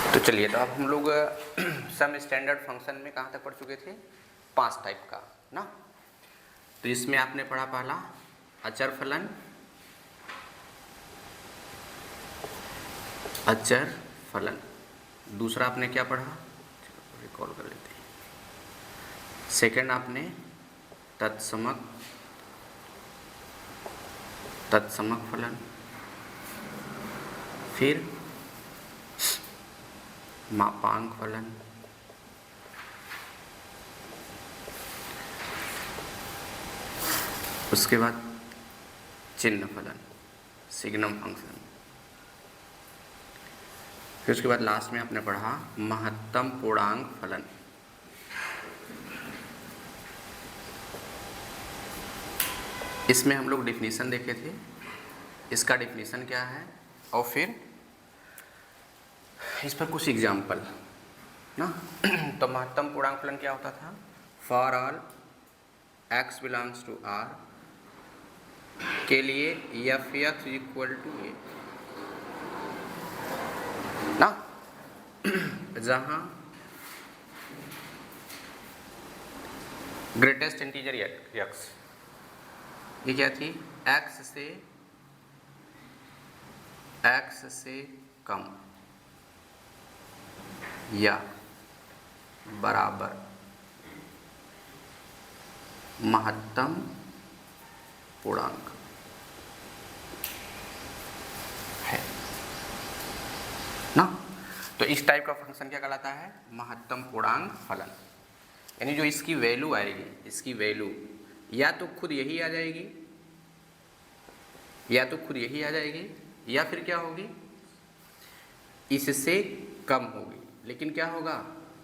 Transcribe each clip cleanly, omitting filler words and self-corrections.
तो चलिए, तो अब हम लोग सम स्टैंडर्ड फंक्शन में कहाँ तक पढ़ चुके थे? 5 टाइप का ना। तो इसमें आपने पढ़ा पहला अचर फलन, अचर फलन। दूसरा आपने क्या पढ़ा, रिकॉल कर लेते हैं। सेकंड आपने तत्समक फलन, फिर मापांक फलन, उसके बाद चिन्ह फलन, सिग्नम फंक्शन, फिर उसके बाद लास्ट में आपने पढ़ा महत्तम पूर्णांक फलन। इसमें हम लोग डिफिनीशन देखे थे, इसका डिफिनीशन क्या है, और फिर इस पर कुछ एग्जाम्पल ना। तो महत्तम पूर्णांक फलन क्या होता था? For all x belongs to r के लिए f x equal to a ना, जहाँ ग्रेटेस्ट इंटीजर x, ये क्या थी? x से कम या बराबर महत्तम पूर्णांक है ना। तो इस टाइप का फंक्शन क्या कहलाता है? महत्तम पूर्णांक फलन। यानी जो इसकी वैल्यू आएगी, इसकी वैल्यू या तो खुद यही आ जाएगी, या फिर क्या होगी, इससे कम होगी, लेकिन क्या होगा?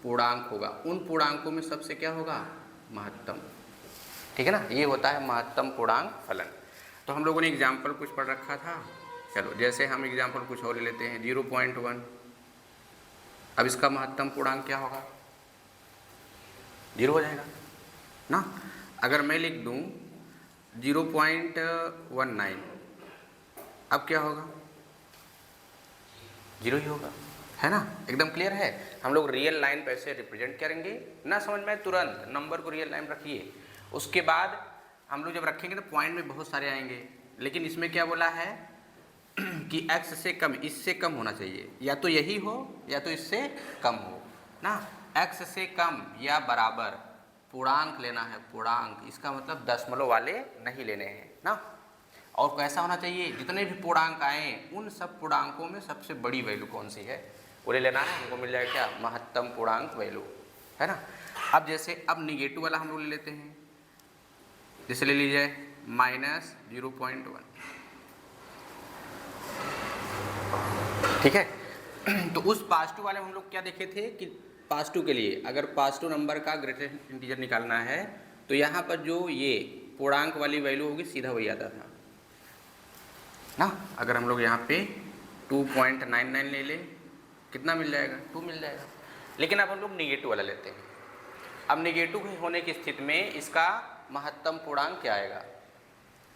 पूर्णांक होगा। उन पूर्णांकों में सबसे क्या होगा? महत्तम। ठीक है ना, ये होता है महत्तम पूर्णांक फलन। तो हम लोगों ने एग्जाम्पल कुछ पढ़ रखा था। चलो, जैसे हम एग्जाम्पल कुछ और ले लेते हैं, 0.1। अब इसका महत्तम पूर्णांक क्या होगा? 0 हो जाएगा ना। अगर मैं लिख दूं 0.19, अब क्या होगा? 0 ही होगा, है ना। एकदम क्लियर है। हम लोग रियल लाइन पे ऐसे रिप्रेजेंट करेंगे ना, समझ में तुरंत नंबर को रियल लाइन रखिए। उसके बाद हम लोग जब रखेंगे तो पॉइंट में बहुत सारे आएंगे, लेकिन इसमें क्या बोला है कि x से कम, इससे कम होना चाहिए, या तो यही हो या तो इससे कम हो ना। x से कम या बराबर पूर्णांक लेना है, पूर्णांक, इसका मतलब दशमलव वाले नहीं लेने हैं ना। और कैसा होना चाहिए? जितने भी पूर्णांक आए उन सब पूर्णांकों में सबसे बड़ी वैल्यू कौन सी है वो ले लेना है, हमको मिल जाएगा क्या? महत्तम पूर्णांक वैल्यू, है ना। अब जैसे अब निगेटिव वाला हम लोग ले लेते हैं, जैसे ले लीजिए -0.1, ठीक है। तो उस पॉजिटिव वाले में हम लोग क्या देखे थे कि पॉजिटिव के लिए अगर पॉजिटिव नंबर का ग्रेटेस्ट इंटीजर निकालना है तो यहाँ पर जो ये पूर्णांक वाली वैल्यू होगी सीधा वही आता था ना। अगर हम लोग यहाँ पे 2.99 ले लें, कितना मिल जाएगा? 2 मिल जाएगा। लेकिन अब हम लोग निगेटिव वाला लेते हैं। अब निगेटिव होने की स्थिति में इसका महत्तम पूर्णांक क्या आएगा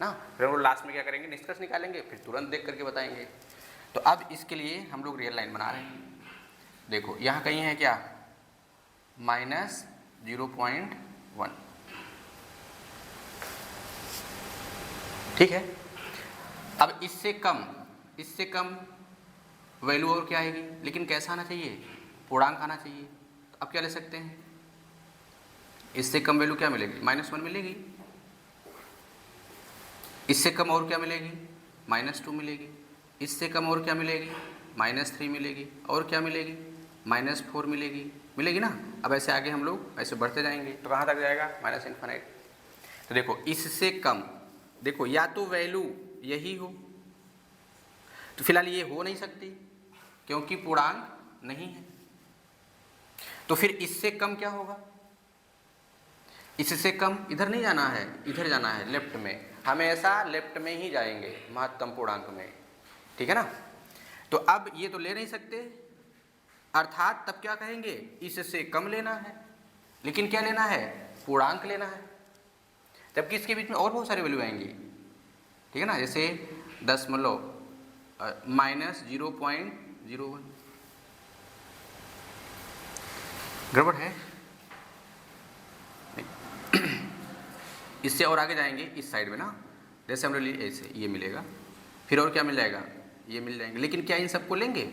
ना। फिर हम लोग लास्ट में क्या करेंगे? निष्कर्ष निकालेंगे, फिर तुरंत देख करके बताएंगे। तो अब इसके लिए हम लोग रियल लाइन बना रहे हैं। देखो यहाँ कहीं है क्या? -0.1, ठीक है। अब इससे कम वैल्यू और क्या आएगी, लेकिन कैसा आना चाहिए? पूर्णांक आना चाहिए। तो अब क्या ले सकते हैं? इससे कम वैल्यू क्या मिलेगी? -1 मिलेगी। इससे कम और क्या मिलेगी? -2 मिलेगी। इससे कम और क्या मिलेगी? -3 मिलेगी। और क्या मिलेगी? -4 मिलेगी ना। अब ऐसे आगे हम लोग ऐसे बढ़ते जाएंगे तो कहाँ तक जाएगा? ∞। तो देखो इससे कम, देखो या तो वैल्यू यही हो, तो फिलहाल ये हो नहीं सकती क्योंकि पूर्णांक नहीं है। तो फिर इससे कम क्या होगा? इससे कम इधर नहीं जाना है, इधर जाना है लेफ्ट में, हमेशा लेफ्ट में ही जाएंगे महत्तम पूर्णांक में, ठीक है ना। तो अब ये तो ले नहीं सकते, अर्थात तब क्या कहेंगे? इससे कम लेना है, लेकिन क्या लेना है? पूर्णांक लेना है। जबकि इसके बीच में और बहुत सारी वैल्यू आएंगी, ठीक है ना। जैसे दशमलव -0.01, गड़बड़ है? इससे और आगे जाएंगे इस साइड में ना, जैसे हम लोग ऐसे ये मिलेगा, फिर और क्या मिल जाएगा, ये मिल जाएंगे, लेकिन क्या इन सबको लेंगे?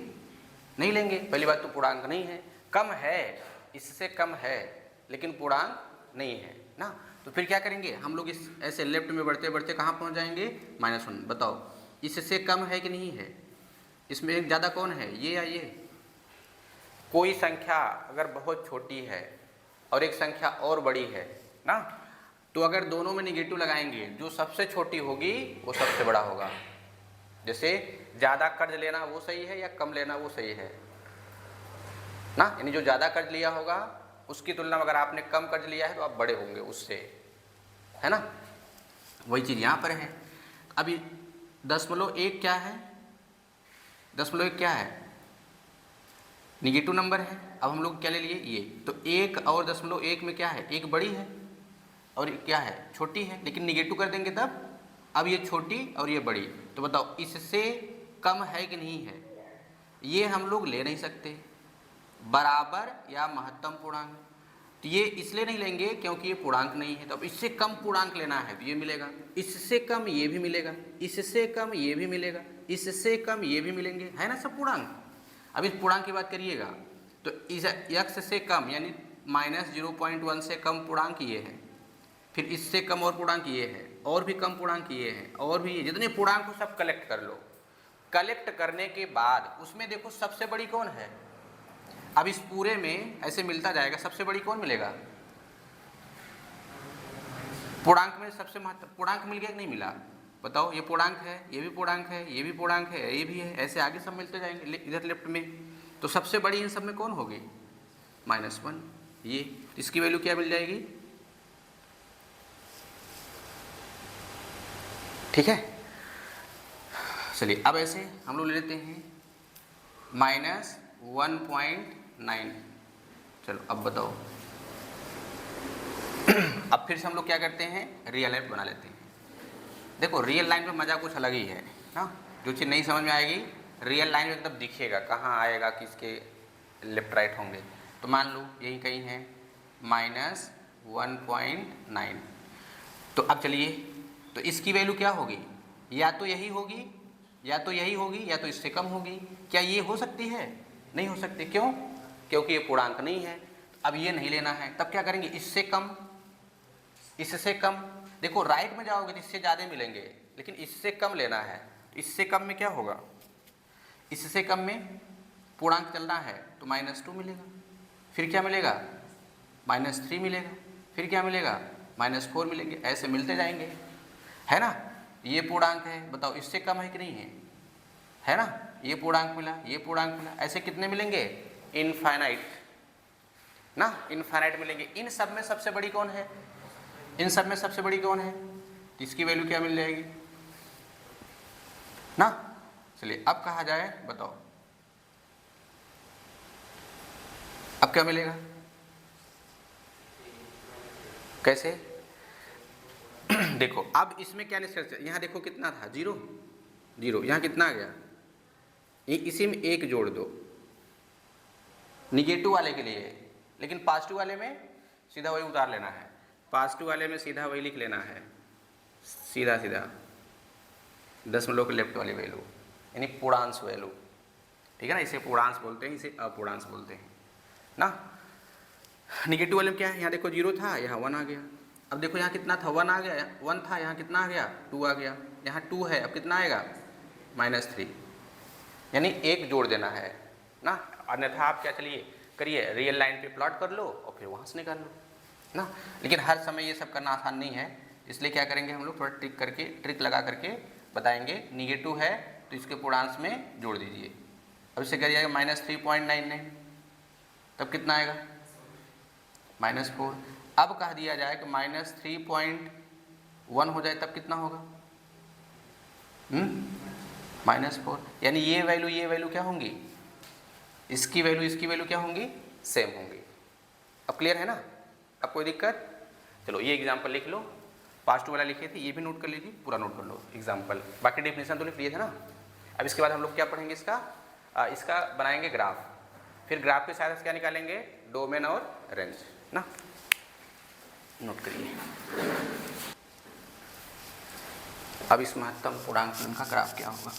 नहीं लेंगे। पहली बात तो पूर्णांक नहीं है, कम है, इससे कम है लेकिन पूर्णांक नहीं है ना, तो फिर क्या करेंगे हम लोग, इस ऐसे लेफ्ट में बढ़ते बढ़ते कहाँ पहुँच जाएंगे, -1। बताओ इससे कम है कि नहीं है? इसमें एक ज़्यादा कौन है, ये या ये? कोई संख्या अगर बहुत छोटी है और एक संख्या और बड़ी है ना, तो अगर दोनों में निगेटिव लगाएंगे, जो सबसे छोटी होगी वो सबसे बड़ा होगा। जैसे ज़्यादा कर्ज लेना वो सही है या कम लेना वो सही है ना, यानी जो ज़्यादा कर्ज लिया होगा उसकी तुलना में अगर आपने कम कर्ज लिया है तो आप बड़े होंगे उससे, है ना। वही चीज़ यहाँ पर है। अभी 0.1 क्या है, 0.1 क्या है, निगेटिव नंबर है। अब हम लोग क्या ले लिए, ये, तो 1 और 0.1 में क्या है, एक बड़ी है और क्या है, छोटी है, लेकिन निगेटिव कर देंगे तब, अब ये छोटी और ये बड़ी, तो बताओ इससे कम है कि नहीं है? ये हम लोग ले नहीं सकते, बराबर या महत्तम पूर्णांक, तो ये इसलिए नहीं लेंगे क्योंकि ये पूर्णांक नहीं है, तो अब इससे कम पूर्णांक लेना है तो ये मिलेगा, इससे कम ये भी मिलेगा, इससे कम ये भी मिलेगा, इससे कम ये भी मिलेंगे, है ना सब पूर्णांक। अब इस पूर्णांक की बात करिएगा तो इस x से कम यानी -0.1 से कम पूर्णांक ये है, फिर इससे कम और पूर्णांक ये है, और भी कम पूर्णांक ये है, और भी ये, जितने पूर्णांक हो सब कलेक्ट कर लो। कलेक्ट करने के बाद उसमें देखो सबसे बड़ी कौन है, अब इस पूरे में ऐसे मिलता जाएगा, सबसे बड़ी कौन मिलेगा, पूर्णांक में सबसे महत्व, पूर्णांक मिल गया कि नहीं मिला, बताओ। ये पूर्णांक है, ये भी पूर्णांक है, ये भी पूर्णांक है, ये भी है, ऐसे आगे सब मिलते जाएंगे इधर लेफ्ट में, तो सबसे बड़ी इन सब में कौन होगी, -1, ये, इसकी वैल्यू क्या मिल जाएगी, ठीक है। चलिए अब ऐसे हम लोग ले लेते हैं -1.9, चलो अब बताओ। अब फिर से हम लोग क्या करते हैं, रियल लाइन बना लेते हैं। देखो रियल लाइन में मज़ा कुछ अलग ही है ना, जो चीज़ नहीं समझ में आएगी रियल लाइन में एकदम दिखेगा कहाँ आएगा, किसके लेफ्ट राइट होंगे। तो मान लो यही कहीं है -1.9, तो अब चलिए, तो इसकी वैल्यू क्या होगी, या तो यही होगी या तो यही होगी या तो इससे कम होगी। क्या ये हो सकती है, नहीं हो सकती, क्यों, क्योंकि ये पूर्णांक नहीं है। अब ये नहीं लेना है, तब क्या करेंगे, इससे कम, इससे कम, देखो राइट में जाओगे तो इससे ज़्यादा मिलेंगे, लेकिन इससे कम लेना है, इससे कम में क्या होगा, इससे कम में पूर्णांक चलना है तो -2 मिलेगा, फिर क्या मिलेगा, -3 मिलेगा, फिर क्या मिलेगा, -4 मिलेंगे, ऐसे मिलते जाएंगे, है ना। ये पूर्णांक है, बताओ इससे कम है कि नहीं है ना, ये पूर्णांक मिला, ये पूर्णांक मिला, ऐसे कितने मिलेंगे, इनफाइनाइट ना, इनफाइनाइट मिलेंगे। इन सब में सबसे बड़ी कौन है, इन सब में सबसे बड़ी कौन है, इसकी वैल्यू क्या मिल जाएगी ना। चलिए अब कहा जाए, बताओ अब क्या मिलेगा, कैसे देखो अब इसमें क्या निष्कर्ष, यहाँ देखो कितना था, 0 0, यहाँ कितना आ गया, इसी में 1 जोड़ दो निगेटिव वाले के लिए, लेकिन पॉजिटिव वाले में सीधा वही उतार लेना है, पॉजिटिव वाले में सीधा वही लिख लेना है, सीधा सीधा 0 के लेफ्ट वाली वैल्यू, यानी पूर्णांश वैल्यू, ठीक है ना, इसे पूर्णांश बोलते हैं, इसे अपूर्णांश बोलते हैं ना। निगेटिव वाले में क्या है, यहाँ देखो 0 था, यहाँ 1 आ गया, अब देखो यहाँ कितना था, 1 आ गया, 1 था, यहाँ कितना आ गया, 2 आ गया, यहाँ 2 है, अब कितना आएगा, -3, यानी 1 जोड़ देना है ना। अन्यथा आप क्या, चलिए करिए, रियल लाइन पे प्लॉट कर लो और फिर वहाँ से निकाल लो ना, लेकिन हर समय ये सब करना आसान नहीं है, इसलिए क्या करेंगे हम लोग, थोड़ा ट्रिक लगा करके बताएंगे। निगेटिव है तो इसके पूर्णांश में जोड़ दीजिए, अब इससे करिएगा -3.99, तब कितना आएगा, -4। अब कह दिया जाए कि -3.1 हो जाए तब कितना होगा, -4, यानी ये वैल्यू क्या होंगी, इसकी वैल्यू क्या होंगी, सेम होंगी। अब क्लियर है ना, अब कोई दिक्कत, चलो ये एग्जाम्पल लिख लो, पास्ट वाला लिखे थे ये भी नोट कर लीजिए, पूरा नोट कर लो एग्जाम्पल, बाकी डेफिनेशन तो लिख लिए थे ना। अब इसके बाद हम लोग क्या पढ़ेंगे, इसका बनाएंगे ग्राफ, फिर ग्राफ की सहायता से क्या निकालेंगे, डोमेन और रेंज ना, नोट करिए। अब इस महत्तम पूर्णांक फलन का ग्राफ क्या होगा।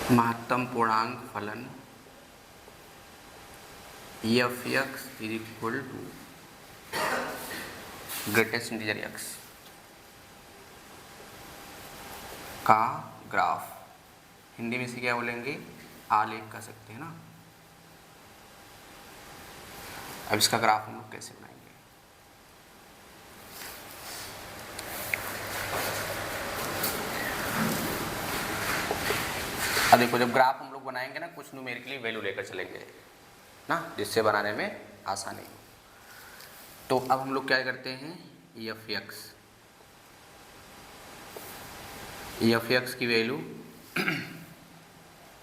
महत्तम पूर्णांक फलन f x is equal to greatest integer x का ग्राफ, हिंदी में इसे क्या बोलेंगे, आलेख कह सकते हैं ना। अब इसका ग्राफ हम लोग कैसे बनाएंगे। अब देखो, जब ग्राफ हम लोग बनाएंगे ना, कुछ न्यूमेरिकली वैल्यू लेकर चलेंगे ना, जिससे बनाने में आसानी हो। तो अब हम लोग क्या करते हैं, एफ एक्स की वैल्यू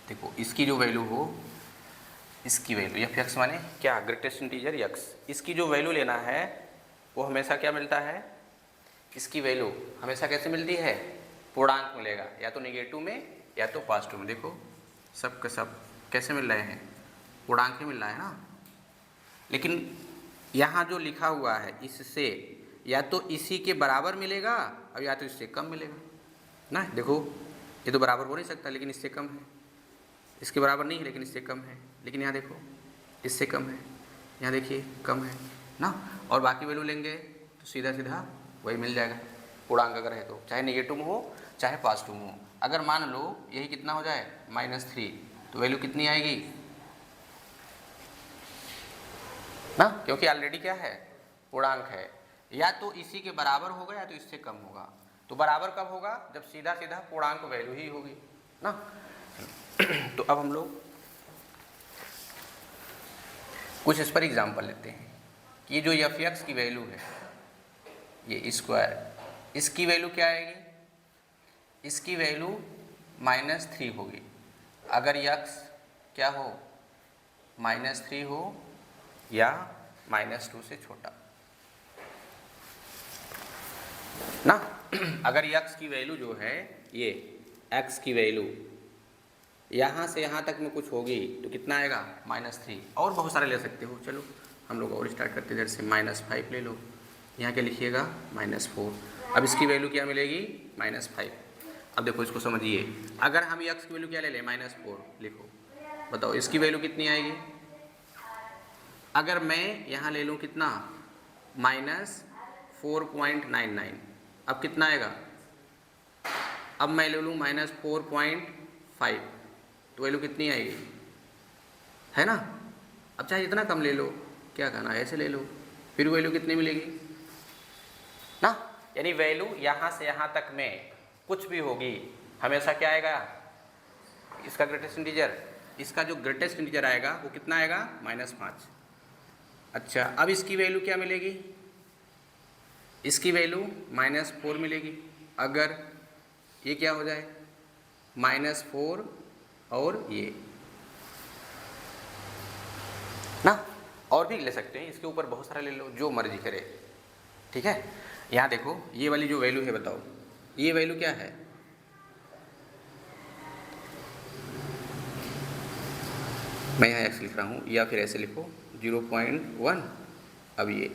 देखो, इसकी जो वैल्यू हो, इसकी वैल्यू एफ एक्स माने क्या, ग्रेटेस्ट इंटीजर एक्स, इसकी जो वैल्यू लेना है वो हमेशा क्या मिलता है, इसकी वैल्यू हमेशा कैसे मिलती है, पूर्णांक मिलेगा, या तो नेगेटिव में या तो पॉजिटिव में। देखो सब का सब कैसे मिल रहे हैं, पूर्णांक ही मिल रहा है ना। लेकिन यहाँ जो लिखा हुआ है, इससे या तो इसी के बराबर मिलेगा और या तो इससे कम मिलेगा ना। देखो ये तो बराबर हो नहीं सकता, लेकिन इससे कम है, इसके बराबर नहीं है लेकिन इससे कम है, लेकिन यहाँ देखो इससे कम है, यहाँ देखिए कम है ना। और बाकी वैल्यू लेंगे तो सीधा सीधा वही मिल जाएगा, पूर्णांक अगर है तो, चाहे नेगेटिव में हो चाहे पॉजिटिव में हो। अगर मान लो यही कितना हो जाए -3, तो वैल्यू कितनी आएगी ना, क्योंकि ऑलरेडी क्या है, पूर्णांक है, या तो इसी के बराबर होगा या तो इससे कम होगा। तो बराबर कब होगा, जब सीधा सीधा पूर्णांक वैल्यू ही होगी ना। तो अब हम लोग कुछ इस पर एग्जाम्पल लेते हैं कि ये जो एफ एक्स की वैल्यू है, ये स्क्वायर, इसकी वैल्यू क्या आएगी, इसकी वैल्यू -3 होगी। अगर यक्स क्या हो, -3 हो या -2 से छोटा ना। अगर यक्स की वैल्यू जो है, ये एक्स की वैल्यू यहाँ से यहाँ तक में कुछ होगी तो कितना आएगा, -3। और बहुत सारे ले सकते हो, चलो हम लोग और स्टार्ट करते हैं। जैसे -5 ले लो, यहाँ क्या लिखिएगा, -4। अब इसकी वैल्यू क्या मिलेगी, -5। अब देखो इसको समझिए, अगर हम एक्स की वैल्यू क्या ले लें, -4 लिखो, बताओ इसकी वैल्यू कितनी आएगी। अगर मैं यहाँ ले लूँ कितना, -4.99, अब कितना आएगा, अब मैं ले लूँ -4.5, तो वैल्यू कितनी आएगी, है ना। अब चाहे जितना कम ले लो, क्या कहना, ऐसे ले लो, फिर वैल्यू कितनी मिलेगी ना। यानी वैल्यू यहाँ से यहाँ तक में कुछ भी होगी, हमेशा क्या आएगा, इसका ग्रेटेस्ट इंटीजर, इसका जो ग्रेटेस्ट इंटीजर आएगा वो कितना आएगा, -5। अच्छा, अब इसकी वैल्यू क्या मिलेगी, इसकी वैल्यू -4 मिलेगी। अगर ये क्या हो जाए, -4 और ये ना, और भी ले सकते हैं, इसके ऊपर बहुत सारा ले लो, जो मर्जी करे, ठीक है। यहाँ देखो ये वाली जो वैल्यू है, बताओ ये वैल्यू क्या है, मैं यहाँ एक्स लिख रहा हूँ, या फिर ऐसे लिखो 0.1। अब ये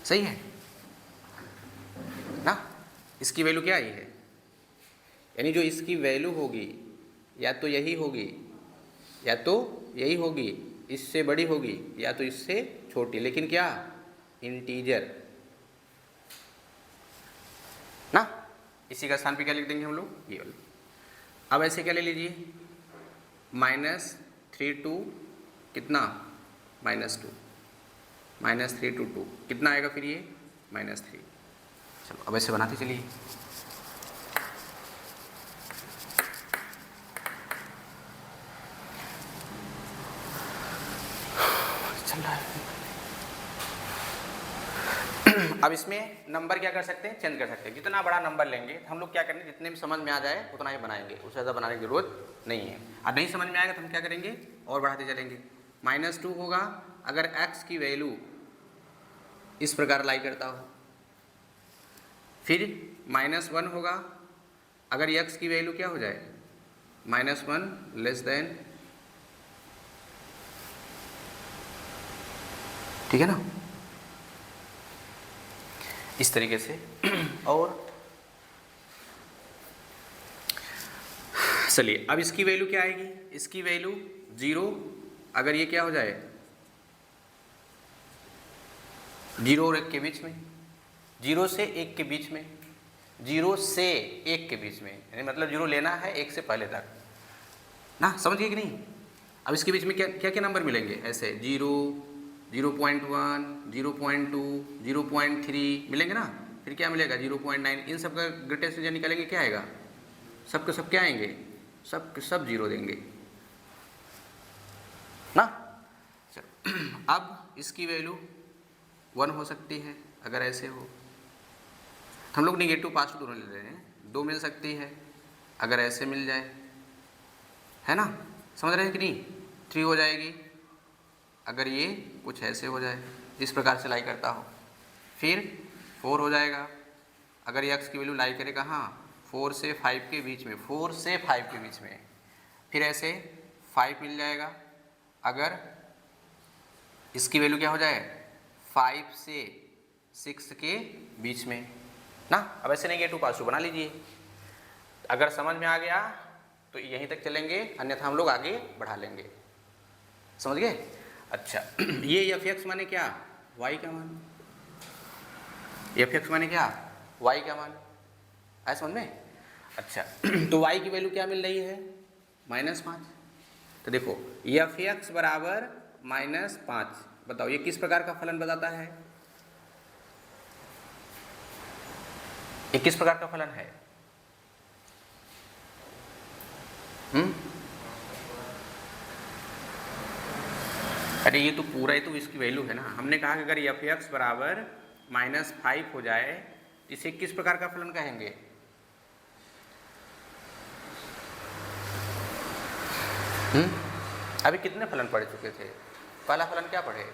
सही है ना, इसकी वैल्यू क्या आई है, यानी जो इसकी वैल्यू होगी या तो यही होगी या तो यही होगी, इससे बड़ी होगी या तो इससे छोटी, लेकिन क्या, इंटीजर ना। इसी का स्थान पे क्या लिख देंगे हम लोग, ये वाला। अब ऐसे क्या ले लीजिए, -3 to कितना, -2, -3 to 2 कितना आएगा, फिर ये -3। चलो अब ऐसे बनाते चलिए। चल रहा है। अब इसमें नंबर क्या कर सकते हैं, चेंज कर सकते हैं। जितना बड़ा नंबर लेंगे हम लोग क्या करेंगे, जितने में समझ में आ जाए उतना ही बनाएंगे, उससे ज़्यादा बनाने की जरूरत नहीं है। अब नहीं समझ में आएगा तो हम क्या करेंगे, और बढ़ाते चलेंगे। -2 होगा अगर x की वैल्यू इस प्रकार लाई करता हो, फिर -1 होगा अगर x की वैल्यू क्या हो जाए, -1 लेस देन, ठीक है ना, इस तरीके से। और चलिए अब इसकी वैल्यू क्या आएगी, इसकी वैल्यू 0 अगर ये क्या हो जाए, 0 और 1 के बीच में, 0 से 1 के बीच में, 0 से 1 के बीच में, यानी मतलब 0 लेना है 1 से पहले तक ना, समझ गए कि नहीं। अब इसके बीच में क्या क्या क्या नंबर मिलेंगे, ऐसे 0, 0.1, 0.2, 0.3 मिलेंगे ना, फिर क्या मिलेगा 0.9, इन सब का ग्रेटेस्ट जो निकालेंगे क्या आएगा, सब के सब क्या आएंगे, सब के सब 0 देंगे ना। चलो अब इसकी वैल्यू 1 हो सकती है अगर ऐसे हो, हम लोग निगेटिव पॉजिटिव दोनों ले रहे हैं, 2 मिल सकती है अगर ऐसे मिल जाए, है ना, समझ रहे हैं कि नहीं। 3 हो जाएगी अगर ये कुछ ऐसे हो जाए, इस प्रकार से लाई करता हो। फिर 4 हो जाएगा अगर ये x की वैल्यू लाई करे कहाँ, 4 से 5 के बीच में, 4 से 5 के बीच में। फिर ऐसे 5 मिल जाएगा अगर इसकी वैल्यू क्या हो जाए, 5 से 6 के बीच में ना। अब ऐसे नेगेटिव पॉजिटिव बना लीजिए, अगर समझ में आ गया तो यहीं तक चलेंगे, अन्यथा हम लोग आगे बढ़ा लेंगे, समझ गए। अच्छा ये f(x) माने क्या, y का मान, f(x) माने क्या, y का मान, आया समझ में। अच्छा तो y की वैल्यू क्या मिल रही है, -5। तो देखो f(x) बराबर -5, बताओ ये किस प्रकार का फलन बताता है, ये किस प्रकार का फलन है। अरे ये तो पूरा ही तो इसकी वैल्यू है ना, हमने कहा कि अगर f(x) बराबर -5 हो जाए इसे किस प्रकार का फलन कहेंगे। अभी कितने फलन पढ़ चुके थे, पहला फलन क्या पढ़े,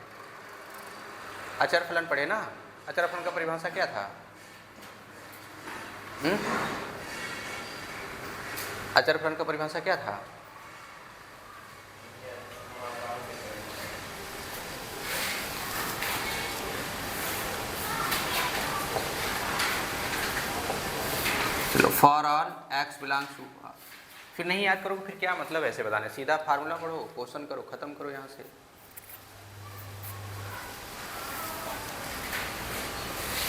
अचर फलन पढ़े ना। अचर फलन का परिभाषा क्या था, अचर फलन का परिभाषा क्या था, चलो for all x belongs to, फिर नहीं याद करोगे फिर क्या मतलब ऐसे बताने, सीधा फार्मूला पढ़ो, क्वेश्चन करो, खत्म करो यहाँ से।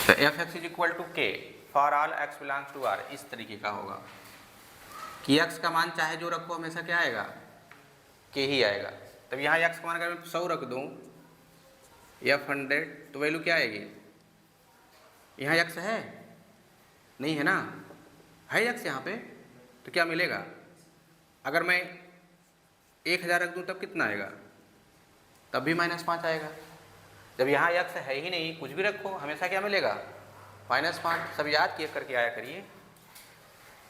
तो f(x) is equal to k for all x belongs to r, इस तरीके का होगा कि x का मान चाहे जो रखो हमेशा क्या आएगा, k ही आएगा। तब यहाँ x का मान अगर मैं 100 रख दूँ या 100 तो वैल्यू क्या आएगी, यहाँ x है नहीं है ना, है x यहाँ पे, तो क्या मिलेगा, अगर मैं 1000 रख दूँ तब कितना आएगा, तब भी -5 आएगा। जब यहाँ x है ही नहीं, कुछ भी रखो हमेशा क्या मिलेगा, -5। सब याद किए करके आया करिए,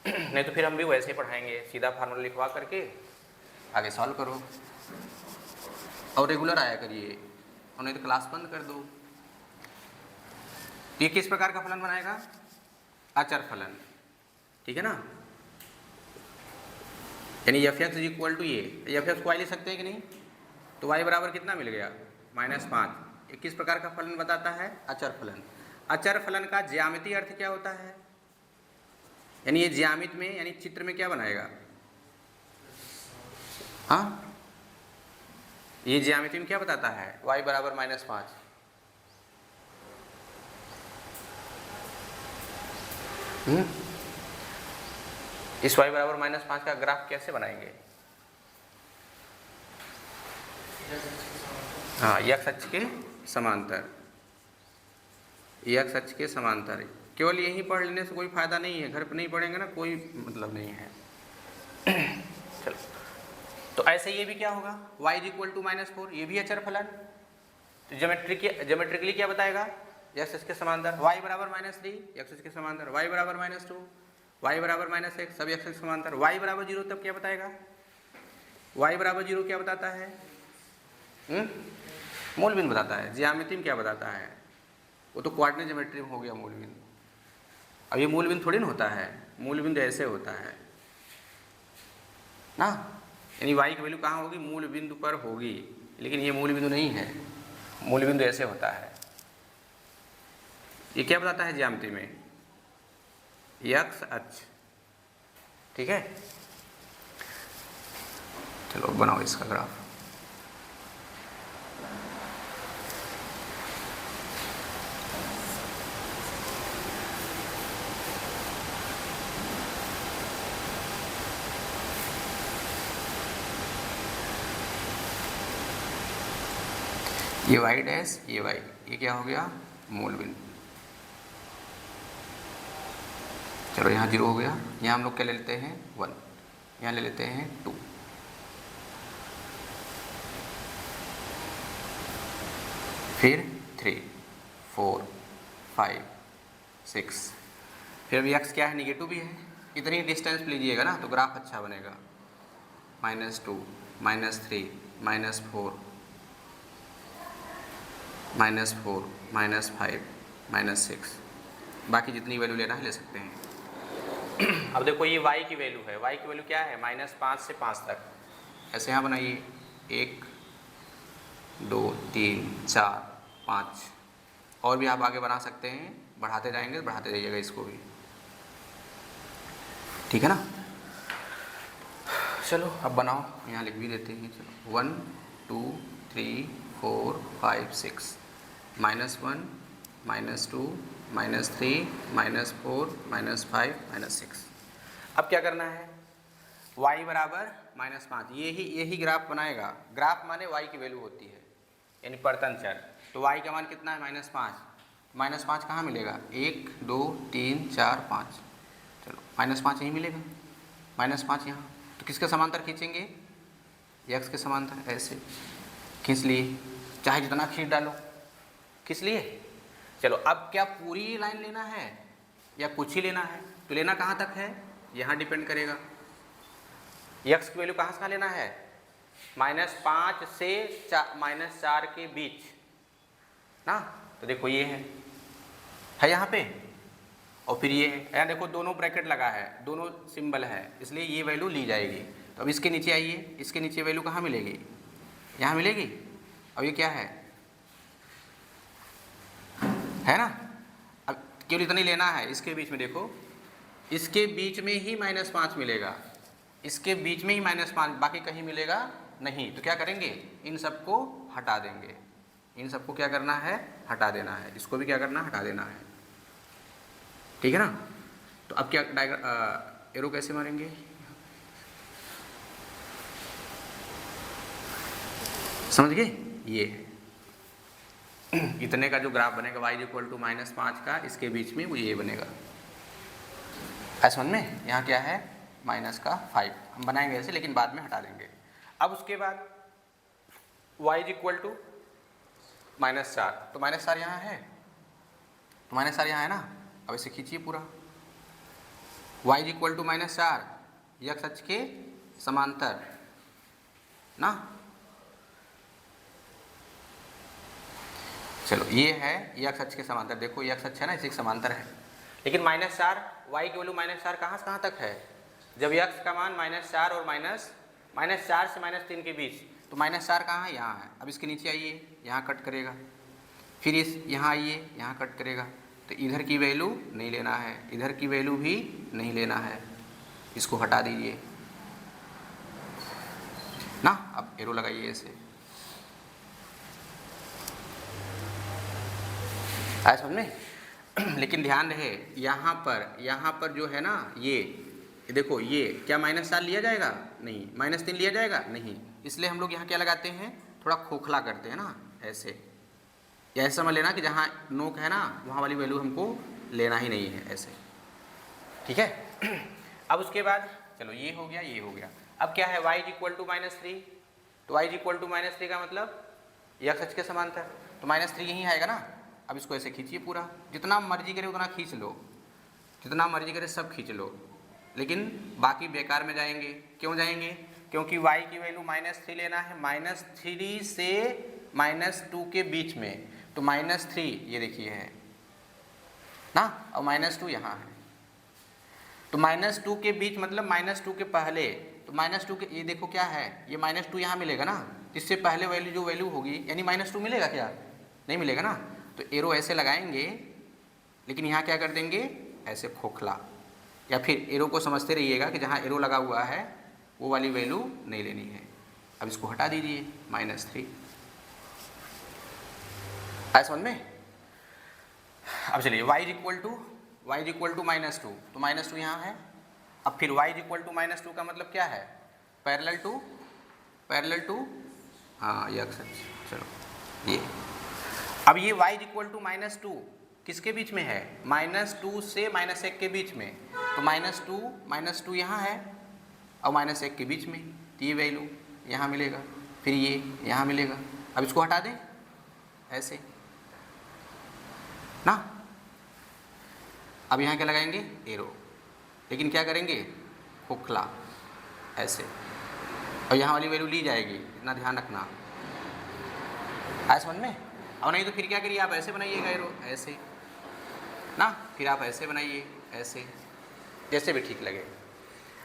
नहीं तो फिर हम भी वैसे ही पढ़ाएंगे, सीधा फार्मूला लिखवा करके आगे सॉल्व करो और रेगुलर आया करिए, और नहीं तो क्लास बंद कर दो। ये किस प्रकार का फलन बनाएगा, अचर फलन, ठीक है ना। यानी f(x) इज इक्वल टू ये f(x) को y ले सकते हैं कि नहीं, तो y बराबर कितना मिल गया, -5। ये किस प्रकार का फलन बताता है, अचर फलन। अचर फलन का ज्यामितीय अर्थ क्या होता है, यानी ये ज्यामिति में यानी चित्र में क्या बनाएगा, हाँ ये ज्यामिति में क्या बताता है, y बराबर -5। इस y बराबर -5 का ग्राफ कैसे बनाएंगे, हाँ x अक्ष के समांतर, x अक्ष के समांतर। केवल यही पढ़ लेने से कोई फायदा नहीं है, घर पर नहीं पढ़ेंगे ना कोई मतलब नहीं है। चलो तो ऐसे ये भी क्या होगा, y इज इक्वल टू -4, ये भी अचर फलन। तो ज्योमेट्रिकली क्या बताएगा, x अक्ष के समांतर, y बराबर -3, x अक्ष के समांतर, y बराबर -2, y बराबर -1, सभी x अक्ष के समांतर, y बराबर 0 तब क्या बताएगा, y बराबर 0 क्या बताता है? मूल बिंदु बताता है। ज्यामिति में क्या बताता है? वो तो कोऑर्डिनेट ज्योमेट्री में हो गया मूल बिंदु। अब ये मूल बिंदु थोड़ी ना होता है, मूल बिंदु ऐसे होता है ना, यानी y की वैल्यू कहाँ होगी? मूल बिंदु पर होगी, लेकिन ये मूल बिंदु नहीं है, मूल बिंदु ऐसे होता है। ये क्या बताता है ज्यामिति में? x अक्ष। ठीक है, चलो बनाओ इसका ग्राफ। ये y डैश, ये y, ये क्या हो गया? मूल बिंदु। चलो यहाँ 0 हो गया, यहाँ हम लोग क्या ले लेते हैं? 1, यहाँ ले लेते हैं 2, फिर 3, 4, 5, 6, फिर अभी x क्या है? निगेटिव भी है। इतनी डिस्टेंस लीजिएगा ना तो ग्राफ अच्छा बनेगा। -2, -3, -4, -4, -5, -6, बाकी जितनी वैल्यू लेना है ले सकते हैं। अब देखो ये y की वैल्यू है, y की वैल्यू क्या है? -5 से 5 तक। ऐसे यहाँ बनाइए, 1, 2, 3, 4, 5, और भी आप आगे बना सकते हैं, बढ़ाते जाएंगे, बढ़ाते जाइएगा इसको भी। ठीक है ना? चलो अब बनाओ, यहाँ लिख भी देते हैं। चलो 1, 2, 3, 4, 5, 6, -1, -2, -3, -4, -5, -6। अब क्या करना है? y बराबर -5, यही ग्राफ बनाएगा। ग्राफ माने y की वैल्यू होती है, यानी परितन चर। तो y का मान कितना है? -5। -5 कहाँ मिलेगा? 1, 2, 3, 4, 5। चलो -5 यहीं मिलेगा, -5 यहाँ। तो किसके समांतर खींचेंगे? x के समांतर। ऐसे खींच लिए, चाहे जितना खींच डालो। किस लिए? चलो अब क्या पूरी लाइन लेना है या कुछ ही लेना है? तो लेना कहाँ तक है, यहाँ डिपेंड करेगा। x की वैल्यू कहाँ से कहाँ लेना है? -5 से -4 के बीच ना। तो देखो ये है यहाँ पे, और फिर ये है। यहाँ देखो दोनों ब्रैकेट लगा है, दोनों सिंबल है, इसलिए ये वैल्यू ली जाएगी। तो अब इसके नीचे आइए, इसके नीचे वैल्यू कहाँ मिलेगी? यहाँ मिलेगी। अब ये क्या है ना? अब केवल इतना ही लेना है। इसके बीच में देखो, इसके बीच में ही -5 मिलेगा, इसके बीच में ही -5, बाकी कहीं मिलेगा नहीं। तो क्या करेंगे? इन सबको हटा देंगे। इन सबको क्या करना है? हटा देना है। इसको भी क्या करना है? हटा देना है। ठीक है ना? तो अब क्या एरो कैसे मारेंगे? समझ गए? ये है इतने का जो ग्राफ बनेगा y = -5 का, इसके बीच में वो ये बनेगा। है समझ में? यहाँ क्या है? -5 हम बनाएंगे ऐसे, लेकिन बाद में हटा देंगे। अब उसके बाद y = -4, तो -4 यहाँ है, तो -4 यहाँ है ना। अब इसे खींचिए पूरा। y = -4, x अक्ष के समांतर ना। चलो ये है x अक्ष के समांतर। देखो ये x अक्ष है ना, इसी के समांतर है। लेकिन -4, y की वैल्यू -4 कहाँ से कहाँ तक है? जब x का मान -4 और -4 से -3 के बीच, तो -4 कहाँ है? यहाँ है। अब इसके नीचे आइए, यहाँ कट करेगा, फिर इस यहाँ आइए, यहाँ कट करेगा। तो इधर की वैल्यू नहीं लेना है, इधर की वैल्यू भी नहीं लेना है, इसको हटा दीजिए ना। अब एरो लगाइए ऐसे। आया समझ में? लेकिन ध्यान रहे, यहाँ पर जो है ना, ये देखो, ये क्या -4 लिया जाएगा? नहीं। -3 लिया जाएगा? नहीं। इसलिए हम लोग यहाँ क्या लगाते हैं? थोड़ा खोखला करते हैं ना, ऐसे। या ऐसा समझ लेना कि जहाँ नोक है ना, वहाँ वाली वैल्यू हमको लेना ही नहीं है, ऐसे। ठीक है? अब उसके बाद चलो ये हो गया, ये हो गया। अब क्या है? y = -3। तो y = -3 का मतलब x अक्ष के समांतर, तो -3 यहीं आएगा ना। अब इसको ऐसे खींचिए पूरा, जितना मर्जी करे उतना खींच लो, जितना मर्जी करे सब खींच लो, लेकिन बाकी बेकार में जाएंगे। क्यों जाएंगे? क्योंकि y की वैल्यू -3 लेना है, -3 से -2 के बीच में, तो -3 ये देखिए है ना, और -2 यहाँ है, तो -2 के बीच मतलब -2 के पहले, तो -2 के, ये देखो क्या है, ये -2 यहाँ मिलेगा ना, इससे पहले वैल्यू जो वैल्यू होगी यानी -2 मिलेगा क्या, नहीं मिलेगा ना, तो एरो ऐसे लगाएंगे, लेकिन यहाँ क्या कर देंगे, ऐसे खोखला, या फिर एरो को समझते रहिएगा कि जहाँ एरो लगा हुआ है वो वाली वैल्यू नहीं लेनी है। अब इसको हटा दीजिए, -3 आया समझ में। अब चलिए y इक्वल टू -2, तो -2 यहाँ है। अब फिर y इक्वल टू -2 का मतलब क्या है, पैरेलल टू हाँ ये अक्सर, चलो ये, अब ये y इक्वल टू -2 किसके बीच में है, -2 से -1 के बीच में, तो -2 यहाँ है और -1 के बीच में, तो ये वैल्यू यहाँ मिलेगा, फिर ये यहाँ मिलेगा। अब इसको हटा दें ऐसे ना, अब यहाँ क्या लगाएंगे, एरो, लेकिन क्या करेंगे, खोखला ऐसे, और यहाँ वाली वैल्यू ली जाएगी, इतना ध्यान रखना, आया समझ में। और नहीं तो फिर क्या करिए, आप ऐसे बनाइएगा एरो, ऐसे ना, फिर आप ऐसे बनाइए, ऐसे, जैसे भी ठीक लगे।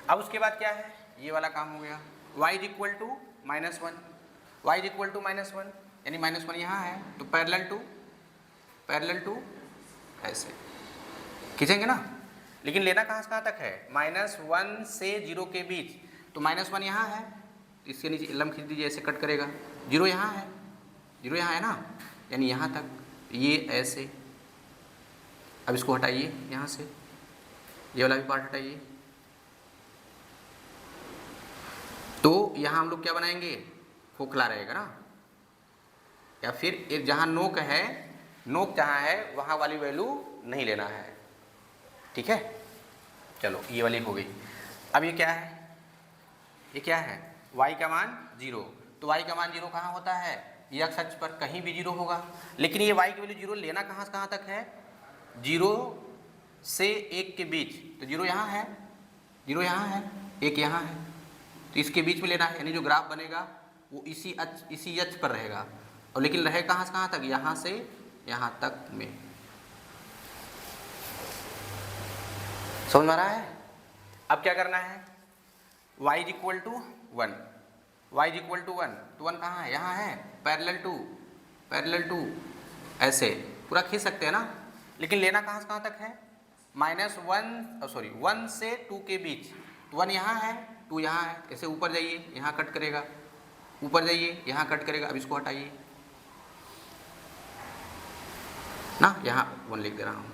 अब उसके बाद क्या है, ये वाला काम हो गया, y इक्वल टू -1, यानी -1 यहाँ है, तो पैरेलल टू ऐसे खींचेंगे ना, लेकिन लेना कहाँ से कहाँ तक है, -1 से 0 के बीच, तो -1 यहाँ है, इसके नीचे लम खींच दीजिए, ऐसे कट करेगा, 0 यहाँ है ना, यानी यहाँ तक, ये ऐसे। अब इसको हटाइए यहाँ से, ये वाला भी पार्ट हटाइए, तो यहाँ हम लोग क्या बनाएंगे, खोखला रहेगा ना, या फिर एक जहाँ नोक है, नोक जहाँ है वहाँ वाली वैल्यू नहीं लेना है, ठीक है। चलो ये वाली हो गई। अब ये क्या है, y का मान 0, तो y का मान 0 कहाँ होता है, ये x अक्ष पर कहीं भी 0 होगा, लेकिन ये y की वैल्यू 0 लेना कहाँ से कहाँ तक है, 0 से 1 के बीच, तो 0 यहाँ है, 1 यहाँ है, तो इसके बीच में लेना है, यानी जो ग्राफ बनेगा वो इसी अक्ष पर रहेगा, और लेकिन रहे कहाँ से कहाँ तक, यहाँ से यहाँ तक में, समझ में आ रहा है। अब क्या करना है, y इक्वल टू 1, तो 1 कहाँ है, यहाँ है, पैरेलल टू ऐसे पूरा खींच सकते हैं ना, लेकिन लेना कहाँ से कहाँ तक है, 1 से 2 के बीच, तो 1 यहाँ है, 2 यहाँ है, ऐसे ऊपर जाइए यहाँ कट करेगा, ऊपर जाइए यहाँ कट करेगा। अब इसको हटाइए ना, यहाँ 1 लिख दे रहा हूँ।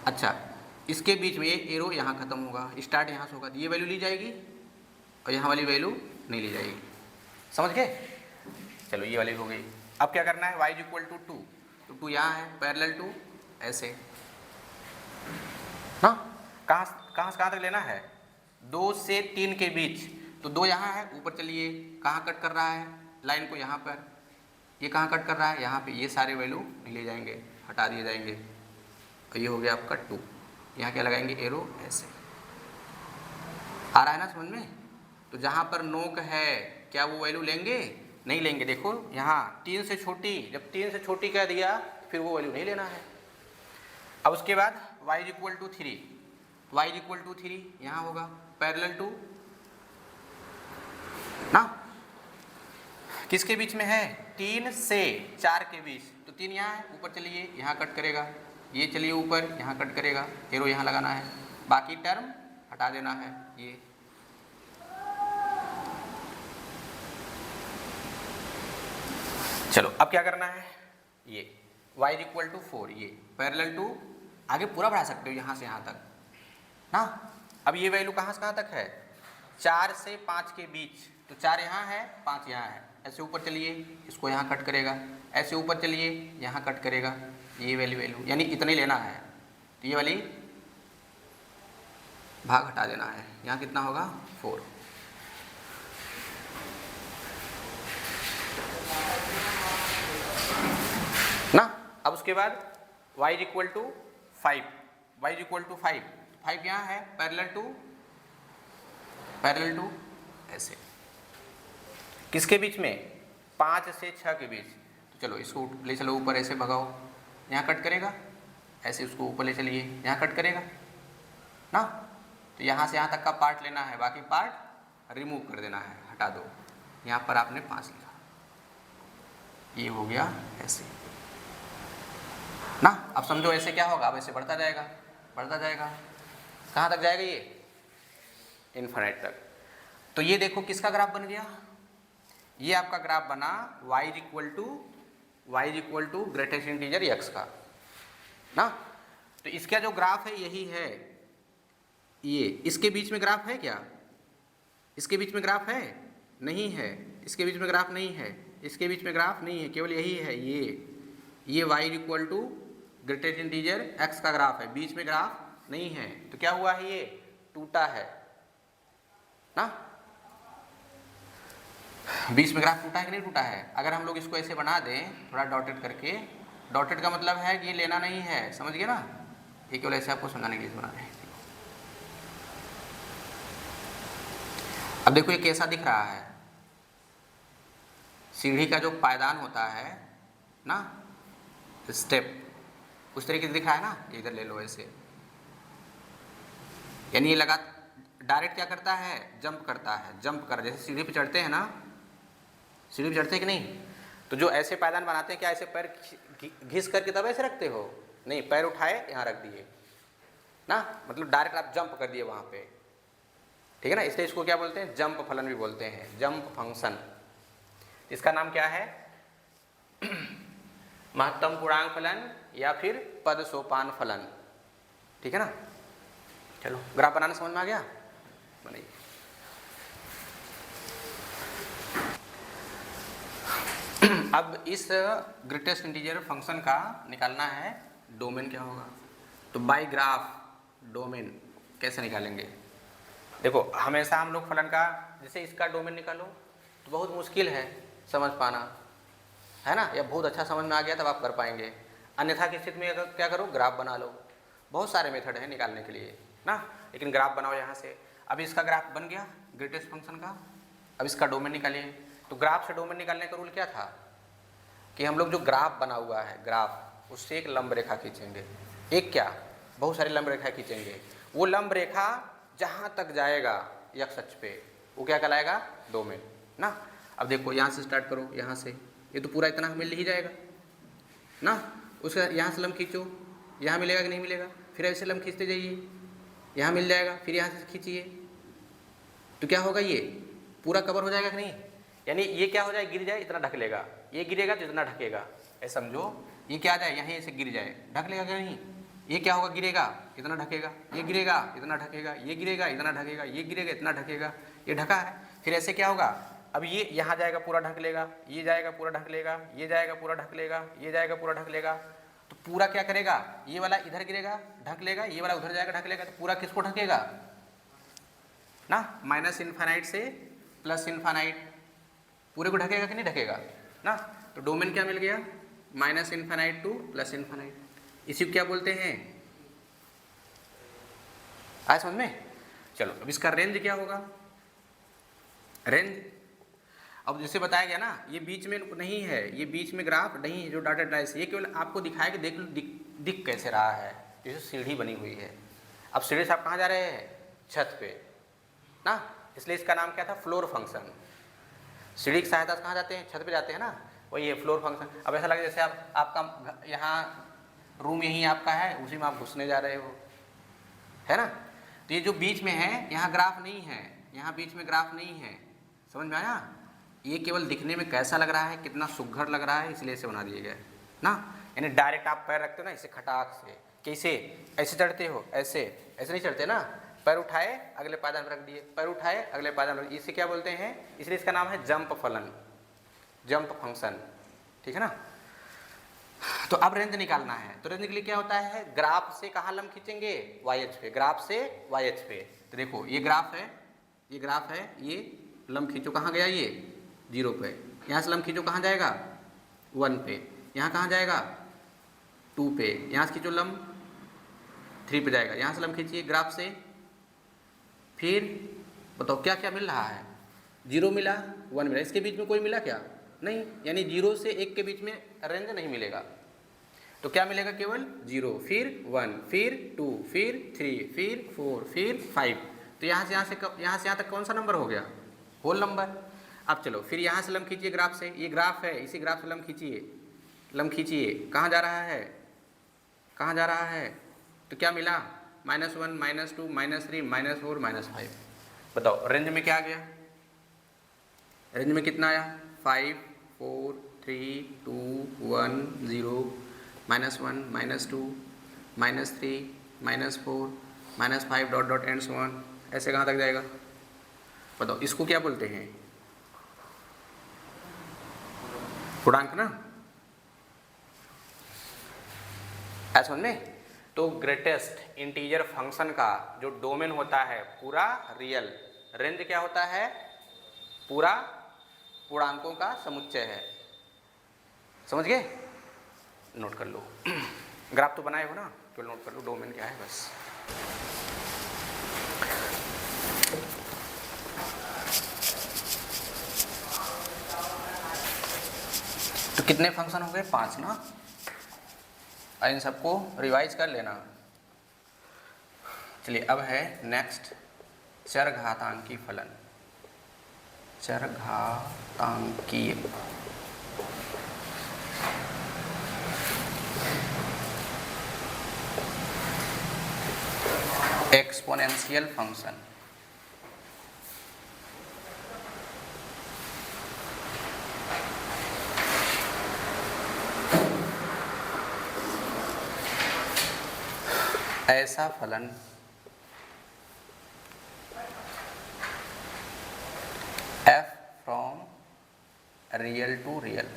अच्छा, इसके बीच में ये एरो यहाँ खत्म होगा, स्टार्ट यहाँ से होगा, तो ये वैल्यू ली जाएगी और यहाँ वाली वैल्यू नहीं ली जाएगी, समझ गए। चलो ये वाली हो गई। अब क्या करना है, y इक्वल टू 2, तो 2 यहाँ है, पैरेलल टू ऐसे ना, कहाँ से कहाँ तक लेना है, 2 से 3 के बीच, तो 2 यहाँ है, ऊपर चलिए, कहाँ कट कर रहा है लाइन को, यहाँ पर, ये कहाँ कट कर रहा है, यहाँ पे, ये सारे वैल्यू नहीं ले जाएंगे, हटा दिए जाएंगे, और ये हो गया आपका 2। यहाँ क्या लगाएंगे, एरो ऐसे, आ रहा है ना समझ में। तो जहाँ पर नोक है क्या वो वैल्यू लेंगे, नहीं लेंगे, देखो यहाँ 3 से छोटी, जब 3 से छोटी कह दिया फिर वो वैल्यू नहीं लेना है। अब उसके बाद y इक्वल टू 3 यहाँ होगा, पैरेलल टू ना, किसके बीच में है, 3 से 4 के बीच, तो 3 यहाँ है, ऊपर चलिए यहाँ कट करेगा, ये चलिए ऊपर यहाँ कट करेगा, एरो यहाँ लगाना है, बाकी टर्म हटा देना है ये। चलो अब क्या करना है, ये y इक्वल टू 4, ये पैरेलल टू, आगे पूरा बढ़ा सकते हो यहाँ से यहाँ तक ना। अब ये वैल्यू कहाँ से कहाँ तक है, 4 से 5 के बीच, तो 4 यहाँ है, 5 यहाँ है, ऐसे ऊपर चलिए, इसको यहाँ कट करेगा, ऐसे ऊपर चलिए यहाँ कट करेगा, ये वैल्यू यानी इतने लेना है, तो ये वाली भाग हटा देना है, यहाँ कितना होगा 4। ना। अब उसके बाद y इक्वल टू 5, 5 यहाँ है, पैरेलल टू ऐसे, किसके बीच में? 5 से 6 के बीच। तो चलो इसको ले चलो ऊपर, ऐसे भगाओ, यहाँ कट करेगा, ऐसे उसको ऊपर ले चलिए, यहाँ कट करेगा ना। तो यहाँ से यहाँ तक का पार्ट लेना है, बाकी पार्ट रिमूव कर देना है, हटा दो। यहाँ पर आपने 5 लिखा, ये हो गया ऐसे ना। अब समझो ऐसे क्या होगा, अब ऐसे बढ़ता जाएगा, बढ़ता जाएगा, कहाँ तक जाएगा ये? इन्फिनिट तक। तो ये देखो किसका ग्राफ बन गया, ये आपका ग्राफ बना y is equal to greatest integer x का ना। तो इसका जो ग्राफ है यही है, ये इसके बीच में ग्राफ है क्या? इसके बीच में ग्राफ है? नहीं है, इसके बीच में ग्राफ नहीं है, इसके बीच में ग्राफ नहीं है, केवल यही है, ये y is equal to greatest integer x का ग्राफ है, बीच में ग्राफ नहीं है। तो क्या हुआ है, ये टूटा है ना, बीच में ग्राफ टूटा है कि नहीं टूटा है? अगर हम लोग इसको ऐसे बना दें थोड़ा डॉटेड करके, डॉटेड का मतलब है कि ये लेना नहीं है, समझ गए ना, ये केवल ऐसे आपको समझाने के लिए बना रहे हैं। अब देखो ये कैसा दिख रहा है, सीढ़ी का जो पायदान होता है ना, स्टेप, उस तरीके से दिख रहा है ना। इधर ले लो ऐसे, यानी ये लगा डायरेक्ट क्या करता है, जंप करता है, जंप कर, जैसे सीढ़ी पे चढ़ते हैं ना, सीढ़ी पे चढ़ते हैं कि नहीं, तो जो ऐसे पायदान बनाते हैं, क्या ऐसे पैर घिस करके तब ऐसे रखते हो? नहीं, पैर उठाए यहाँ रख दिए ना, मतलब डायरेक्ट आप जंप कर दिए वहाँ पे, ठीक है ना। इसलिए इसको क्या बोलते हैं, जंप फलन भी बोलते हैं, जंप फंक्शन। इसका नाम क्या है, महत्तम पूर्णांक फलन या फिर पद सोपान फलन, ठीक है ना। चलो ग्राफ बनाना समझ में आ गया, बनाइए। अब इस ग्रेटेस्ट इंटीजर फंक्शन का निकालना है डोमेन क्या होगा। तो बाय ग्राफ डोमेन कैसे निकालेंगे? देखो हमेशा हम लोग फलन का, जैसे इसका डोमेन निकालो तो बहुत मुश्किल है समझ पाना, है ना, या बहुत अच्छा समझ में आ गया तब आप कर पाएंगे, अन्यथा की स्थिति में क्या करो, ग्राफ बना लो। बहुत सारे मेथड हैं निकालने के लिए ना, लेकिन ग्राफ बनाओ यहाँ से। अब इसका ग्राफ बन गया ग्रेटेस्ट फंक्शन का, अब इसका डोमेन निकालिए। तो ग्राफ से डोमेन निकालने का रूल क्या था कि हम लोग जो ग्राफ बना हुआ है, ग्राफ, उससे एक लंब रेखा खींचेंगे, एक क्या, बहुत सारी लंब रेखा खींचेंगे। वो लंब रेखा जहाँ तक जाएगा x अक्ष पे, वो क्या कहलाएगा, डोमेन ना। अब देखो यहाँ से स्टार्ट करो, यहाँ से, ये तो पूरा इतना मिल ही जाएगा ना। उसका यहाँ से लंब खींचो, यहाँ मिलेगा कि नहीं मिलेगा, फिर ऐसे लंब खींचते जाइए, यहाँ मिल जाएगा, फिर यहाँ से खींचिए, तो क्या होगा, ये पूरा कवर हो जाएगा कि नहीं। यानी ये क्या हो जाए, गिर जाए इतना ढक लेगा, ये गिरेगा तो इतना ढकेगा, ऐसा समझो। ये क्या आ जाए, यहीं से गिर जाए, ढक लेगा कि नहीं। ये क्या होगा, गिरेगा इतना ढकेगा, ये गिरेगा इतना ढकेगा, ये गिरेगा इतना ढकेगा, ये गिरेगा इतना ढकेगा, ये ढका है। फिर ऐसे क्या होगा, अब ये यहाँ जाएगा पूरा ढक लेगा, ये जाएगा पूरा ढक लेगा, ये जाएगा पूरा ढक लेगा, ये जाएगा पूरा ढक लेगा, तो पूरा क्या करेगा, ये वाला इधर गिरेगा ढक लेगा, ये वाला उधर जाएगा ढक लेगा, तो पूरा किसको ढकेगा ना, माइनस इन्फाइनाइट से प्लस इन्फाइनाइट, पूरे को ढकेगा कि नहीं ढकेगा ना। तो डोमेन क्या मिल गया, minus infinite two plus infinite, इसी को क्या बोलते हैं, आया समझ में। चलो अब इसका रेंज क्या होगा, रेंज, अब जैसे बताया गया ना, ये बीच में नहीं है, ये बीच में ग्राफ नहीं है जो डॉटेड लाइन से, ये केवल आपको दिखाया कि देख दिख कैसे रहा है, जैसे सीढ़ी बनी हुई है। अब सीढ़ी से आप कहाँ जा रहे हैं, छत पे ना, इसलिए इसका नाम क्या था, फ्लोर फंक्शन। सीढ़ी की सहायता से कहाँ जाते हैं, छत पे जाते हैं ना, वही है फ्लोर फंक्शन। अब ऐसा लगे जैसे आपका यहाँ रूम यहीं आपका है, उसी में आप घुसने जा रहे हो, है ना। तो ये जो बीच में है, यहाँ ग्राफ नहीं है, यहाँ बीच में ग्राफ नहीं है, समझ में आया। ये केवल दिखने में कैसा लग रहा है, कितना सुघर लग रहा है, इसलिए इसे बना दिए गए ना। यानी डायरेक्ट आप पैर रखते हो ना इसे खटाक से, कैसे, ऐसे चढ़ते हो, ऐसे ऐसे नहीं चढ़ते ना, पैर उठाए अगले पायदान पर रख दिए, पैर उठाए अगले पायदान पर, इसे क्या बोलते हैं, इसलिए इसका नाम है जंप फलन, जंप फंक्शन, ठीक है ना। तो अब रेंज निकालना है, तो रेंज के लिए क्या होता है, ग्राफ से कहाँ लंब खींचेंगे, वाई अक्ष पे, ग्राफ से वाई अक्ष पे। तो देखो ये ग्राफ है, ये ग्राफ है, ये लंब खींचो कहाँ गया, ये 0 पे, यहाँ से लंब खींचो कहाँ जाएगा, 1 पे, यहाँ कहाँ जाएगा, 2 पे, यहाँ से खींचो लंब 3 पे जाएगा, यहाँ से लंब खींचिए ग्राफ से, फिर बताओ क्या क्या मिल रहा है, 0 मिला, 1 मिला, इसके बीच में कोई मिला क्या? नहीं, यानी 0 से 1 के बीच में रेंज नहीं मिलेगा। तो क्या मिलेगा? केवल 0, फिर 1, फिर 2, फिर 3, फिर 4, फिर 5। तो यहाँ से यहाँ तक कौन सा नंबर हो गया? Whole number. अब चलो फिर यहाँ से लंब खींचिए ग्राफ से, ये ग्राफ है, इसी ग्राफ से लंब खींचिए। कहाँ जा रहा है? कहाँ जा रहा है? तो क्या मिला? -1, -2, -3, -4, -5। बताओ रेंज में क्या आ गया? रेंज में कितना आया? 5, 4, 3, 2, 1, 0, -1, -2, -3, -4, -5 dot dot and so on. ऐसे कहाँ तक जाएगा? बताओ इसको क्या बोलते हैं? पूर्णांक ना, ऐसा समझ में। तो ग्रेटेस्ट इंटीजर फंक्शन का जो डोमेन होता है पूरा रियल, रेंज क्या होता है? पूरा पूर्णांकों का समुच्चय है। समझ गए? नोट कर लो। ग्राफ तो बनाए हो ना, तो नोट कर लो डोमेन क्या है बस। तो कितने फंक्शन हो गए? 5 ना। इन सबको रिवाइज कर लेना। चलिए अब है नेक्स्ट चरघातांकी फलन। चरघातांकीय एक्सपोनेंशियल फंक्शन। ऐसा फलन f from real to real.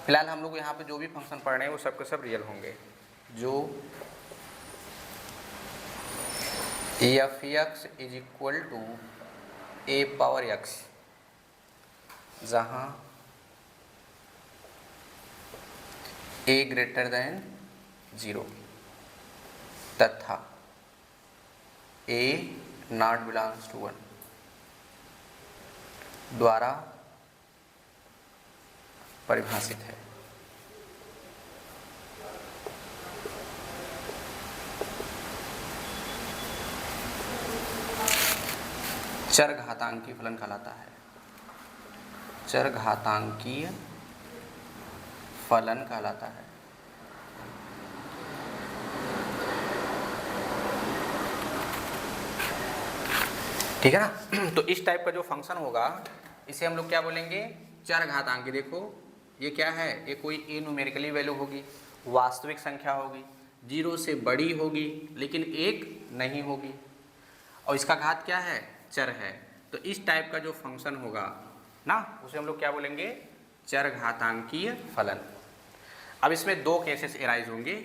फिलहाल हम लोग यहाँ पे जो भी फंक्शन पढ़ रहे हैं वो सब के सब रियल होंगे। जो f(x) is equal to a⁴x, जहाँ a ग्रेटर देन 0 तथा a नॉट बिलोंग्स टू 1 द्वारा परिभाषित है। चरघातांकी फलन कहलाता है। चरघातांकीय फलन कहलाता है। ठीक है ना। तो इस टाइप का जो फंक्शन होगा इसे हम लोग क्या बोलेंगे? चरघातांकी। देखो ये क्या है? ये कोई ए न्यूमेरिकली वैल्यू होगी, वास्तविक संख्या होगी, 0 से बड़ी होगी लेकिन 1 नहीं होगी, और इसका घात क्या है? चर है। तो इस टाइप का जो फंक्शन होगा ना उसे हम लोग क्या बोलेंगे? चरघातांकीय फलन। अब इसमें 2 केसेस एराइज होंगे।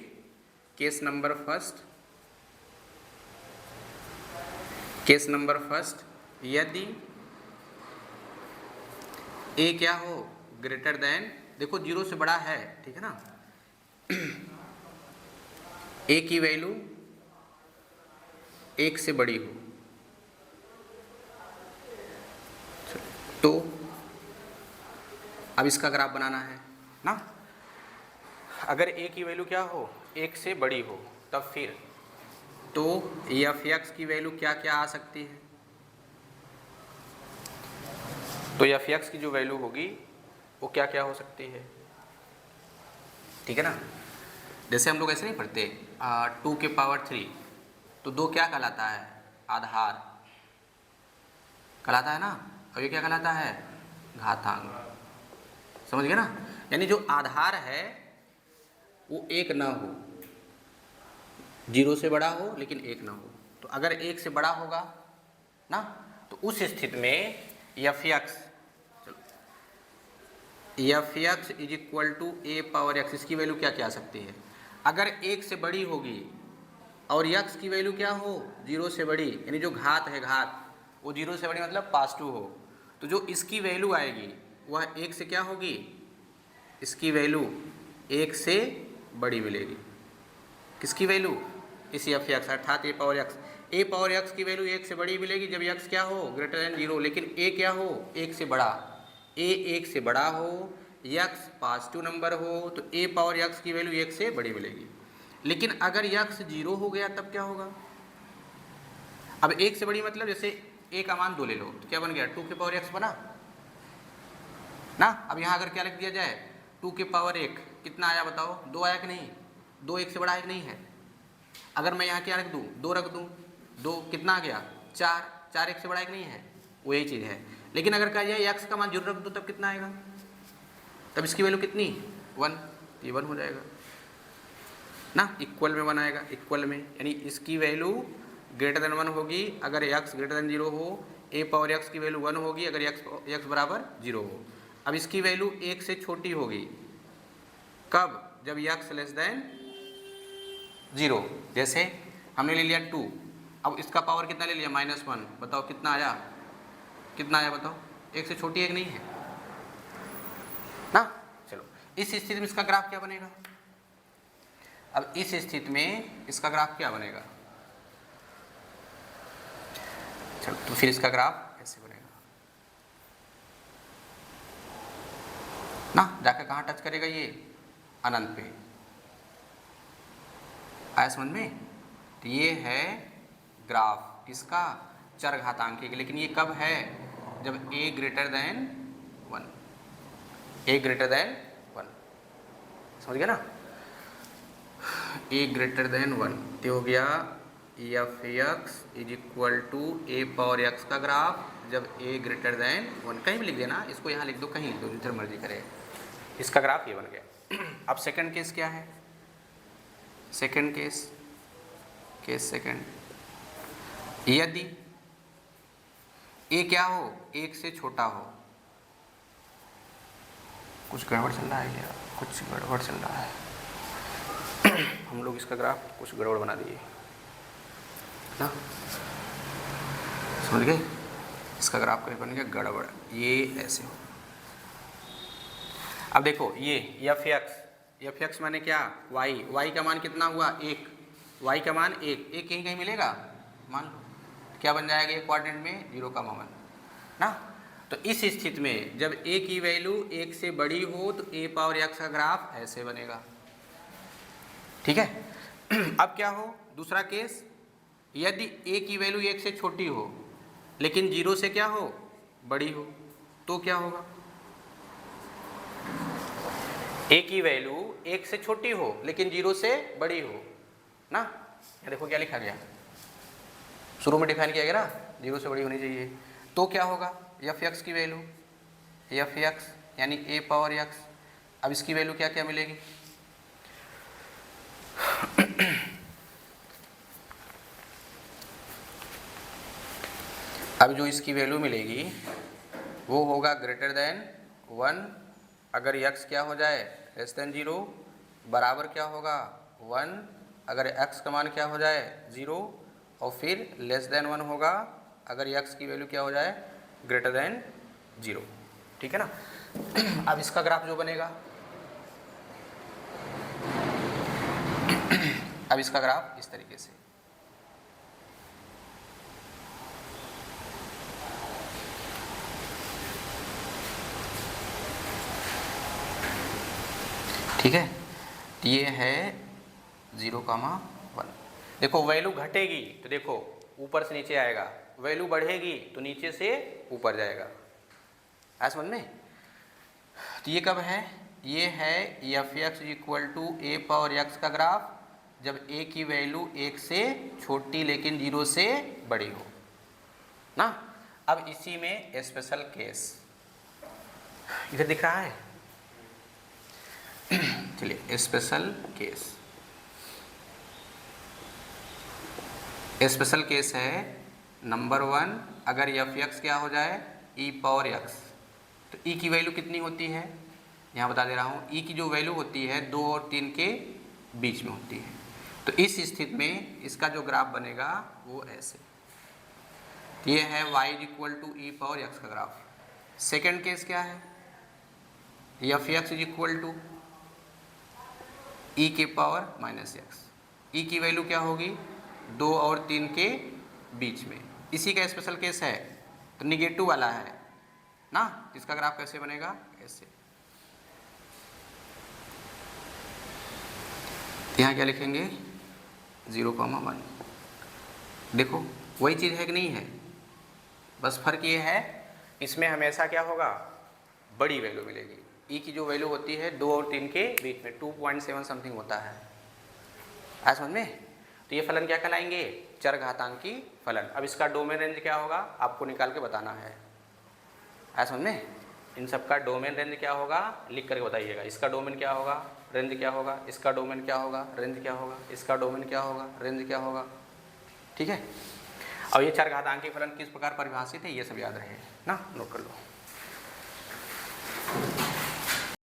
केस नंबर फर्स्ट, यदि ए क्या हो? ग्रेटर देन, देखो 0 से बड़ा है, ठीक है ना। ए की वैल्यू 1 से बड़ी हो तो अब इसका ग्राफ बनाना है ना। अगर a की वैल्यू क्या हो? 1 से बड़ी हो, तब फिर तो f(x) की वैल्यू क्या क्या आ सकती है? तो f(x) की जो वैल्यू होगी वो क्या क्या हो सकती है? ठीक है ना। जैसे हम लोग ऐसे नहीं पढ़ते 2 के पावर 3, तो 2 क्या कहलाता है? आधार कहलाता है ना, और ये क्या कहलाता है? घातांक। समझ गए ना। यानी जो आधार है वो 1 ना हो, 0 से बड़ा हो लेकिन 1 ना हो। तो अगर 1 से बड़ा होगा ना तो उस स्थिति में f(x) is equal to a⁴x, इसकी वैल्यू क्या क्या आ सकती है? अगर 1 से बड़ी होगी और x की वैल्यू क्या हो? 0 से बड़ी, यानी जो घात है घात वो 0 से बड़ी मतलब +2 हो, तो जो इसकी वैल्यू आएगी वह 1 से क्या होगी? इसकी वैल्यू 1 से बड़ी मिलेगी। किसकी वैल्यू? इसी f(x) अर्थात a⁴x। ए पावर एक्स की वैल्यू 1 से बड़ी मिलेगी जब एक्स क्या हो ग्रेटर देन 0, लेकिन ए क्या हो 1 से बड़ा, ए 1 से बड़ा हो, एक्स पॉजिटिव नंबर हो तो ए पावर एक्स की वैल्यू 1 से बड़ी मिलेगी। लेकिन अगर एक्स 0 हो गया तब क्या होगा? अब 1 से बड़ी मतलब जैसे ए का मान 2 ले लो तो क्या बन गया 2 के पावर एक्स बना ना। अब यहाँ अगर क्या लिख दिया जाए 2 के पावर 1 कितना आया बताओ, 2 आया कि नहीं? 2 1 से बड़ा है कि नहीं है? अगर मैं यहाँ क्या रख दूँ 2 रख दूँ, 2 कितना आ गया 4, 4 1 से बड़ा है कि नहीं है? वही चीज़ है। लेकिन अगर कहा जाए एक्स का मान 0 रख दो तब कितना आएगा? तब इसकी वैल्यू कितनी 1, ये 1 हो जाएगा ना, इक्वल में 1 आएगा, इक्वल में, यानी इसकी वैल्यू ग्रेटर देन 1 होगी अगर एक्स ग्रेटर देन 0 हो, ए पावर एक्स की वैल्यू 1 होगी अगर एक्स बराबर 0 हो। अब इसकी वैल्यू 1 से छोटी होगी कब? जब एक्स लेस देन 0। जैसे हमने ले लिया 2, अब इसका पावर कितना ले लिया -1, बताओ कितना आया, कितना आया बताओ? 1 से छोटी है कि नहीं है ना। चलो इस स्थिति में इसका ग्राफ क्या बनेगा? अब इस स्थिति में इसका ग्राफ क्या बनेगा? चलो तो फिर इसका ग्राफ ऐसे बनेगा ना, जाकर कहाँ टच करेगा ये अनंत पे, आया समझ में? तो ये है ग्राफ इसका चरघातांकी के, लेकिन ये कब है? जब a greater than 1, a greater than 1, समझ गया ना, a ग्रेटर देन 1 तो हो गया f x is equal to a power x का ग्राफ जब a ग्रेटर देन 1, कहीं भी लिख देना, इसको यहाँ लिख दो, कहीं लिख दो, जिधर मर्जी करे, इसका ग्राफ ये बन गया। अब सेकंड केस क्या है? सेकंड केस सेकंड, यदि a क्या हो 1 से छोटा हो, कुछ गड़बड़ चल रहा है क्या? कुछ गड़बड़ चल रहा है हम लोग इसका ग्राफ कुछ गड़बड़ बना दिए ना, समझ गए? इसका ग्राफ कहीं बन गया गड़बड़, ये ऐसे हो। अब देखो ये एफ एक्स माने क्या y का मान कितना हुआ 1, y का मान 1 कहीं कहीं मिलेगा, मान लो क्या बन जाएगा ये क्वाड्रेंट में 0 का मान ना। तो इस स्थिति में जब a की वैल्यू 1 से बड़ी हो तो a पावर x का ग्राफ ऐसे बनेगा, ठीक है। अब क्या हो दूसरा केस, यदि a की वैल्यू 1 से छोटी हो लेकिन 0 से क्या हो बड़ी हो तो क्या होगा? a की वैल्यू 1 से छोटी हो लेकिन 0 से बड़ी हो ना, ये देखो क्या लिखा गया, शुरू में डिफाइन किया गया ना 0 से बड़ी होनी चाहिए, तो क्या होगा एफ एक्स की वैल्यू एफ एक्स यानी a पावर एक्स। अब इसकी वैल्यू क्या क्या मिलेगी? अब जो इसकी वैल्यू मिलेगी वो होगा ग्रेटर देन 1 अगर x क्या हो जाए लेस देन 0, बराबर क्या होगा 1 अगर x का मान क्या हो जाए 0, और फिर लेस देन 1 होगा अगर x की वैल्यू क्या हो जाए ग्रेटर देन 0, ठीक है ना। अब इसका ग्राफ जो बनेगा, अब इसका ग्राफ इस तरीके से, ठीक है, ये है 0,1। देखो वैल्यू घटेगी तो देखो ऊपर से नीचे आएगा, वैल्यू बढ़ेगी तो नीचे से ऊपर जाएगा, आ समझ में? तो ये कब है? ये है f x equal to a power x का ग्राफ जब a की वैल्यू 1 से छोटी लेकिन 0 से बड़ी हो ना। अब इसी में स्पेशल केस इधर दिख रहा है, चलिए स्पेशल केस है नंबर 1, अगर एफ एक्स क्या हो जाए e पावर एक्स, तो e की वैल्यू कितनी होती है यहाँ बता दे रहा हूँ, e की जो वैल्यू होती है 2 और 3 के बीच में होती है। तो इस स्थिति में इसका जो ग्राफ बनेगा वो ऐसे, ये है y equal to e power x का ग्राफ। सेकेंड केस क्या है, f x is equal to e के पावर माइनस एक्स, ई की वैल्यू क्या होगी 2 और 3 के बीच में। इसी का स्पेशल केस है तो निगेटिव वाला है ना, इसका ग्राफ कैसे बनेगा, ऐसे। यहाँ क्या लिखेंगे 0,1। देखो वही चीज़ है कि नहीं है, बस फर्क ये है इसमें हमेशा क्या होगा, बड़ी वैल्यू मिलेगी। ई की जो वैल्यू होती है 2 और 3 के बीच में 2.7 समथिंग होता है, आया समझ में। तो ये फलन क्या कहलाएंगे, चरघातांकी फलन। अब इसका डोमेन रेंज क्या होगा आपको निकाल के बताना है, आया समझ में। इन सब का डोमेन रेंज क्या होगा लिख करके बताइएगा। इसका डोमेन क्या होगा, रेंज क्या होगा, इसका डोमेन क्या होगा, रेंज क्या होगा, इसका डोमेन क्या होगा, रेंज क्या होगा, ठीक है। अब ये चरघातांकी फलन किस प्रकार परिभाषित है ये सब याद रहे ना, नोट कर लो।